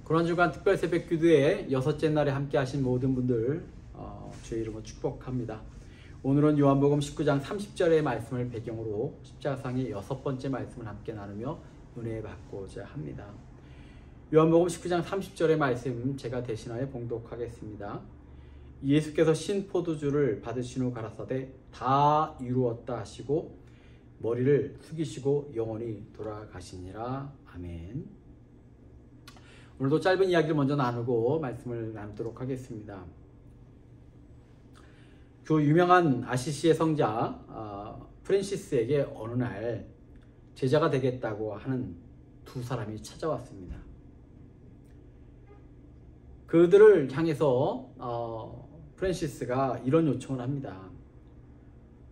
고난주간 특별 새벽 기도회 여섯째 날에 함께 하신 모든 분들 주의 이름으로 축복합니다. 오늘은 요한복음 19장 30절의 말씀을 배경으로 십자가상의 여섯 번째 말씀을 함께 나누며 은혜 받고자 합니다. 요한복음 19장 30절의 말씀 제가 대신하여 봉독하겠습니다. 예수께서 신 포도주를 받으신 후 가라사대 다 이루었다 하시고 머리를 숙이시고 영원히 돌아가시니라. 아멘. 오늘도 짧은 이야기를 먼저 나누고 말씀을 나누도록 하겠습니다. 그 유명한 아시시의 성자 프랜시스에게 어느 날 제자가 되겠다고 하는 두 사람이 찾아왔습니다. 그들을 향해서 프랜시스가 이런 요청을 합니다.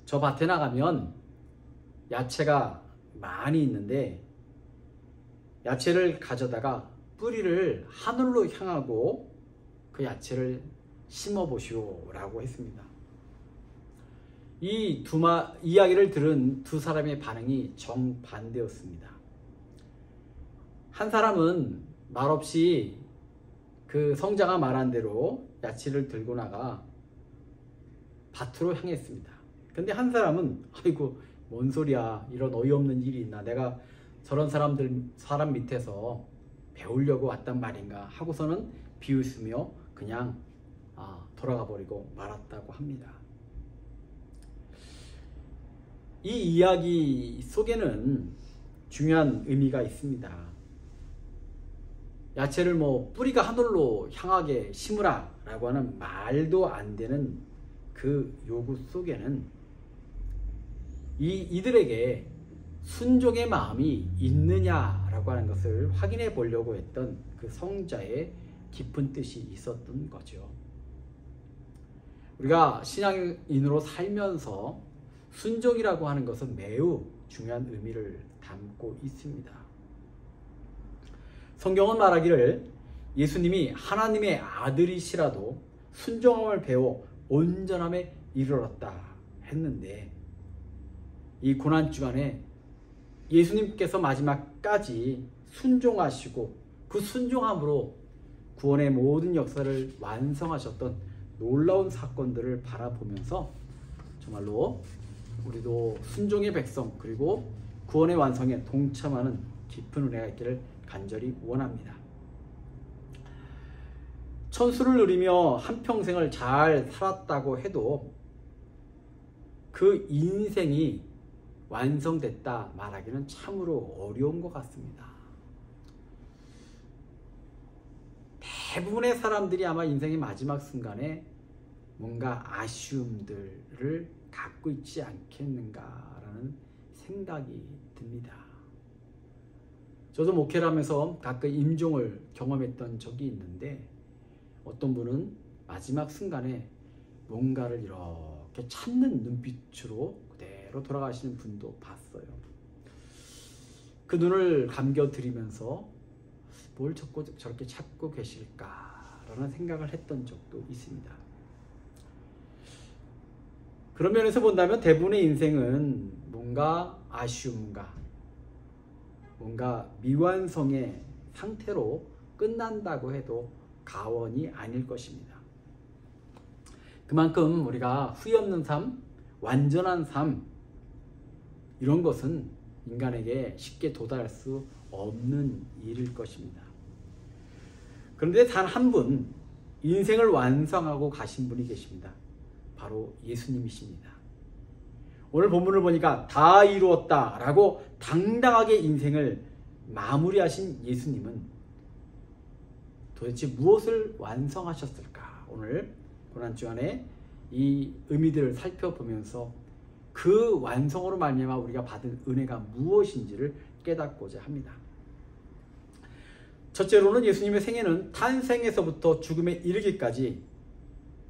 저 밭에 나가면 야채가 많이 있는데 야채를 가져다가 뿌리를 하늘로 향하고 그 야채를 심어 보시오 라고 했습니다. 이 이야기를 들은 두 사람의 반응이 정반대였습니다. 한 사람은 말없이 그 성자가 말한 대로 야채를 들고 나가 밭으로 향했습니다. 근데 한 사람은 아이고 뭔 소리야, 이런 어이없는 일이 있나, 내가 저런 사람 밑에서 배우려고 왔단 말인가 하고서는 비웃으며 그냥 돌아가 버리고 말았다고 합니다. 이 이야기 속에는 중요한 의미가 있습니다. 야채를 뿌리가 하늘로 향하게 심으라 라고 하는 말도 안 되는 그 요구 속에는 이들에게 순종의 마음이 있느냐라고 하는 것을 확인해 보려고 했던 그 성자의 깊은 뜻이 있었던 거죠. 우리가 신앙인으로 살면서 순종이라고 하는 것은 매우 중요한 의미를 담고 있습니다. 성경은 말하기를 예수님이 하나님의 아들이시라도 순종함을 배워 온전함에 이르렀다 했는데, 이 고난주간에 예수님께서 마지막까지 순종하시고 그 순종함으로 구원의 모든 역사를 완성하셨던 놀라운 사건들을 바라보면서 정말로 우리도 순종의 백성 그리고 구원의 완성에 동참하는 깊은 은혜가 있기를 간절히 원합니다. 천수를 누리며 한평생을 잘 살았다고 해도 그 인생이 완성됐다 말하기는 참으로 어려운 것 같습니다. 대부분의 사람들이 아마 인생의 마지막 순간에 뭔가 아쉬움들을 갖고 있지 않겠는가라는 생각이 듭니다. 저도 목회를 하면서 가끔 임종을 경험했던 적이 있는데, 어떤 분은 마지막 순간에 뭔가를 이렇게 찾는 눈빛으로 그대로 돌아가시는 분도 봤어요. 그 눈을 감겨드리면서 뭘 저렇게 찾고 계실까라는 생각을 했던 적도 있습니다. 그런 면에서 본다면 대부분의 인생은 뭔가 아쉬움과 뭔가 미완성의 상태로 끝난다고 해도 과언이 아닐 것입니다. 그만큼 우리가 후회 없는 삶, 완전한 삶, 이런 것은 인간에게 쉽게 도달할 수 없는 일일 것입니다. 그런데 단 한 분, 인생을 완성하고 가신 분이 계십니다. 바로 예수님이십니다. 오늘 본문을 보니까 다 이루었다 라고 당당하게 인생을 마무리하신 예수님은 도대체 무엇을 완성하셨을까? 오늘 고난주간에 이 의미들을 살펴보면서 그 완성으로 말미암아 우리가 받은 은혜가 무엇인지를 깨닫고자 합니다. 첫째로는 예수님의 생애는 탄생에서부터 죽음에 이르기까지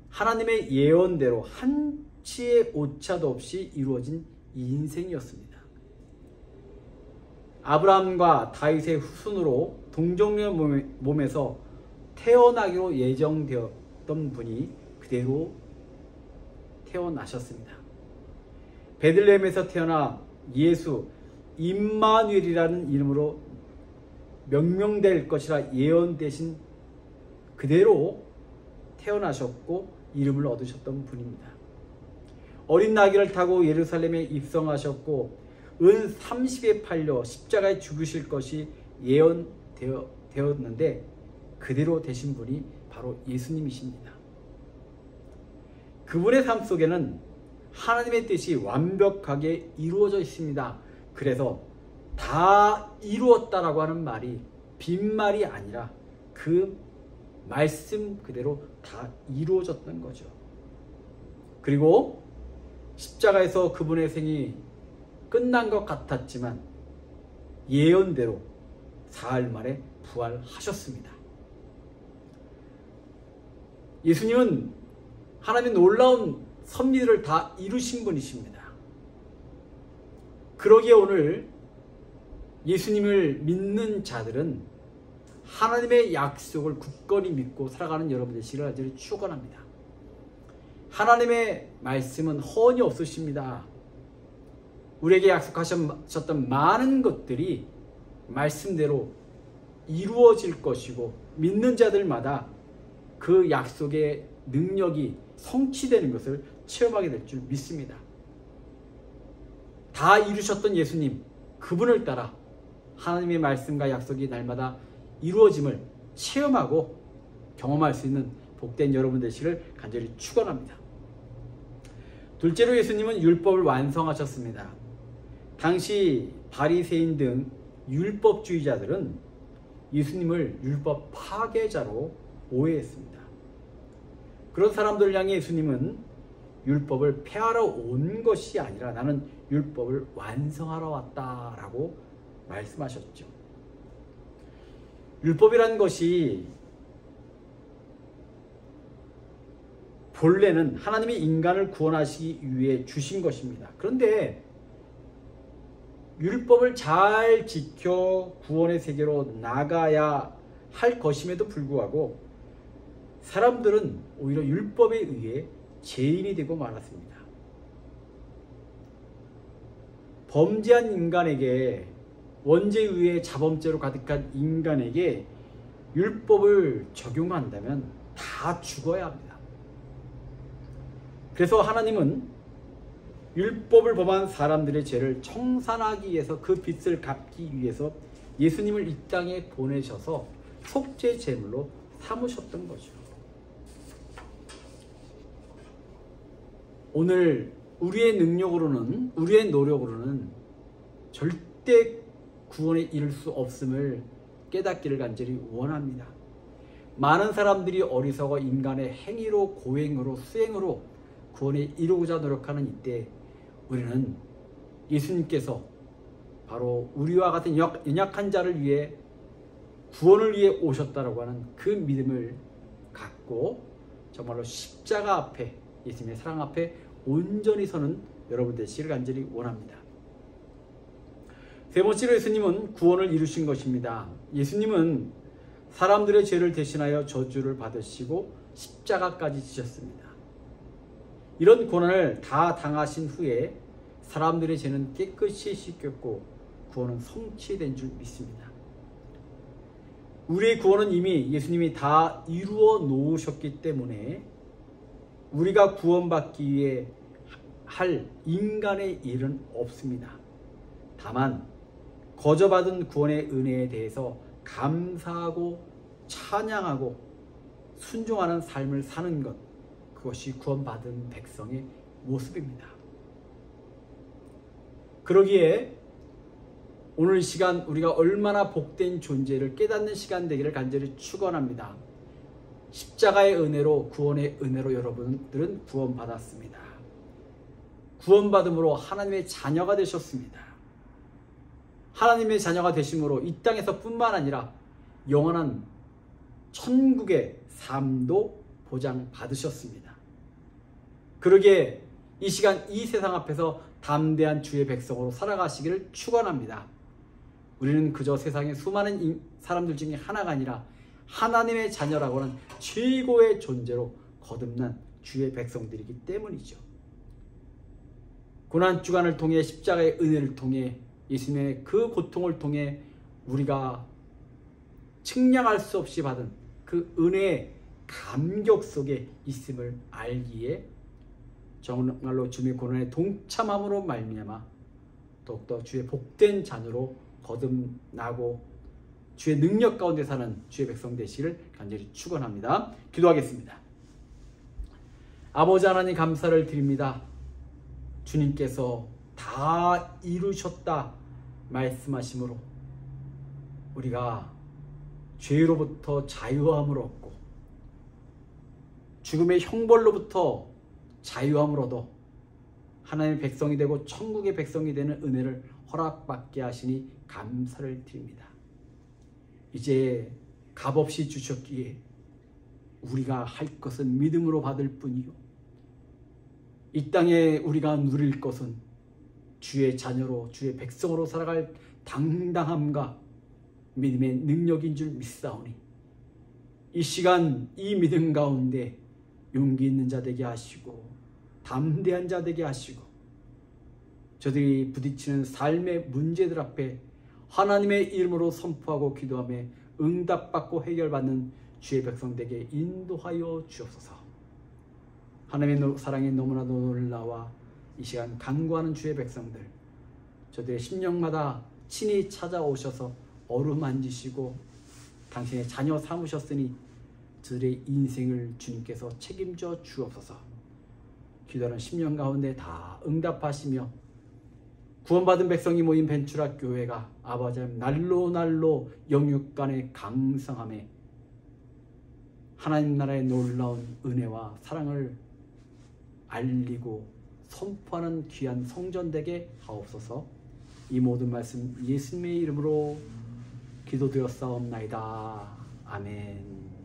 하나님의 예언대로 한치의 오차도 없이 이루어진 인생이었습니다. 아브라함과 다윗의 후손으로 동정녀의 몸에서 태어나기로 예정되었던 분이 그대로 태어나셨습니다. 베들레헴에서 태어나 예수 임마누엘이라는 이름으로 명명될 것이라 예언되신 그대로 태어나셨고 이름을 얻으셨던 분입니다. 어린 나귀를 타고 예루살렘에 입성하셨고 은 30에 팔려 십자가에 죽으실 것이 예언되었는데 그대로 되신 분이 바로 예수님이십니다. 그분의 삶 속에는 하나님의 뜻이 완벽하게 이루어져 있습니다. 그래서 다 이루었다라고 하는 말이 빈말이 아니라 그 말씀 그대로 다 이루어졌던 거죠. 그리고 십자가에서 그분의 생이 끝난 것 같았지만 예언대로 사흘 만에 부활하셨습니다. 예수님은 하나님의 놀라운 섭리들을 다 이루신 분이십니다. 그러기에 오늘 예수님을 믿는 자들은 하나님의 약속을 굳건히 믿고 살아가는 여러분 되시기를 간절히 축원합니다. 하나님의 말씀은 허언이 없으십니다. 우리에게 약속하셨던 많은 것들이 말씀대로 이루어질 것이고 믿는 자들마다 그 약속의 능력이 성취되는 것을 체험하게 될 줄 믿습니다. 다 이루셨던 예수님, 그분을 따라 하나님의 말씀과 약속이 날마다 이루어짐을 체험하고 경험할 수 있는 복된 여러분 되시기를 간절히 축원합니다. 둘째로 예수님은 율법을 완성하셨습니다. 당시 바리새인 등 율법주의자들은 예수님을 율법 파괴자로 오해했습니다. 그런 사람들을 향해 예수님은 율법을 폐하러 온 것이 아니라 나는 율법을 완성하러 왔다라고 말씀하셨죠. 율법이란 것이 본래는 하나님이 인간을 구원하시기 위해 주신 것입니다. 그런데 율법을 잘 지켜 구원의 세계로 나가야 할 것임에도 불구하고 사람들은 오히려 율법에 의해 죄인이 되고 말았습니다. 범죄한 인간에게, 원죄에 의해 자범죄로 가득한 인간에게 율법을 적용한다면 다 죽어야 합니다. 그래서 하나님은 율법을 범한 사람들의 죄를 청산하기 위해서, 그 빚을 갚기 위해서 예수님을 이 땅에 보내셔서 속죄 제물로 삼으셨던 거죠. 오늘 우리의 능력으로는, 우리의 노력으로는 절대 구원에 이를 수 없음을 깨닫기를 간절히 원합니다. 많은 사람들이 어리석어 인간의 행위로, 고행으로, 수행으로 구원에 이루고자 노력하는 이때 우리는 예수님께서 바로 우리와 같은 연약한 자를 위해, 구원을 위해 오셨다라고 하는 그 믿음을 갖고 정말로 십자가 앞에, 예수님의 사랑 앞에 온전히 서는 여러분 되시기를 간절히 원합니다. 세 번째로 예수님은 구원을 이루신 것입니다. 예수님은 사람들의 죄를 대신하여 저주를 받으시고 십자가까지 지셨습니다. 이런 고난을 다 당하신 후에 사람들의 죄는 깨끗이 씻겼고 구원은 성취된 줄 믿습니다. 우리의 구원은 이미 예수님이 다 이루어 놓으셨기 때문에 우리가 구원받기 위해 할 인간의 일은 없습니다. 다만 거저 받은 구원의 은혜에 대해서 감사하고 찬양하고 순종하는 삶을 사는 것, 그것이 구원받은 백성의 모습입니다. 그러기에 오늘 이 시간 우리가 얼마나 복된 존재를 깨닫는 시간 되기를 간절히 축원합니다. 십자가의 은혜로, 구원의 은혜로 여러분들은 구원받았습니다. 구원받음으로 하나님의 자녀가 되셨습니다. 하나님의 자녀가 되심으로 이 땅에서 뿐만 아니라 영원한 천국의 삶도 보장받으셨습니다. 그러기에 이 시간 이 세상 앞에서 담대한 주의 백성으로 살아가시기를 축원합니다. 우리는 그저 세상의 수많은 사람들 중에 하나가 아니라 하나님의 자녀라고 하는 최고의 존재로 거듭난 주의 백성들이기 때문이죠. 고난주간을 통해, 십자가의 은혜를 통해, 예수님의 그 고통을 통해 우리가 측량할 수 없이 받은 그 은혜의 감격 속에 있음을 알기에 정말로 주님의 고난에 동참함으로 말미암아 더욱더 주의 복된 자녀로 거듭나고 주의 능력 가운데 사는 주의 백성 되시기를 간절히 축원합니다. 기도하겠습니다. 아버지 하나님 감사를 드립니다. 주님께서 다 이루셨다 말씀하심으로 우리가 죄로부터 자유함을 얻고 죽음의 형벌로부터 자유함을 얻어 하나님의 백성이 되고 천국의 백성이 되는 은혜를 허락받게 하시니 감사를 드립니다. 이제 값없이 주셨기에 우리가 할 것은 믿음으로 받을 뿐이요 이 땅에 우리가 누릴 것은 주의 자녀로 주의 백성으로 살아갈 당당함과 믿음의 능력인 줄 믿사오니 이 시간 이 믿음 가운데 용기 있는 자 되게 하시고 담대한 자 되게 하시고 저들이 부딪히는 삶의 문제들 앞에 하나님의 이름으로 선포하고 기도하며 응답받고 해결받는 주의 백성 되게 인도하여 주옵소서. 하나님의 사랑이 너무나도 놀라와 이 시간 간구하는 주의 백성들 저들의 심령마다 친히 찾아오셔서 어루만지시고 당신의 자녀 삼으셨으니 저들의 인생을 주님께서 책임져 주옵소서. 기도하는 심령 가운데 다 응답하시며 구원받은 백성이 모인 벤추라 교회가 아버지 날로 날로 영육간에 강성함에 하나님 나라의 놀라운 은혜와 사랑을 알리고 선포하는 귀한 성전되게 하옵소서. 이 모든 말씀 예수님의 이름으로 기도드렸사옵나이다. 아멘.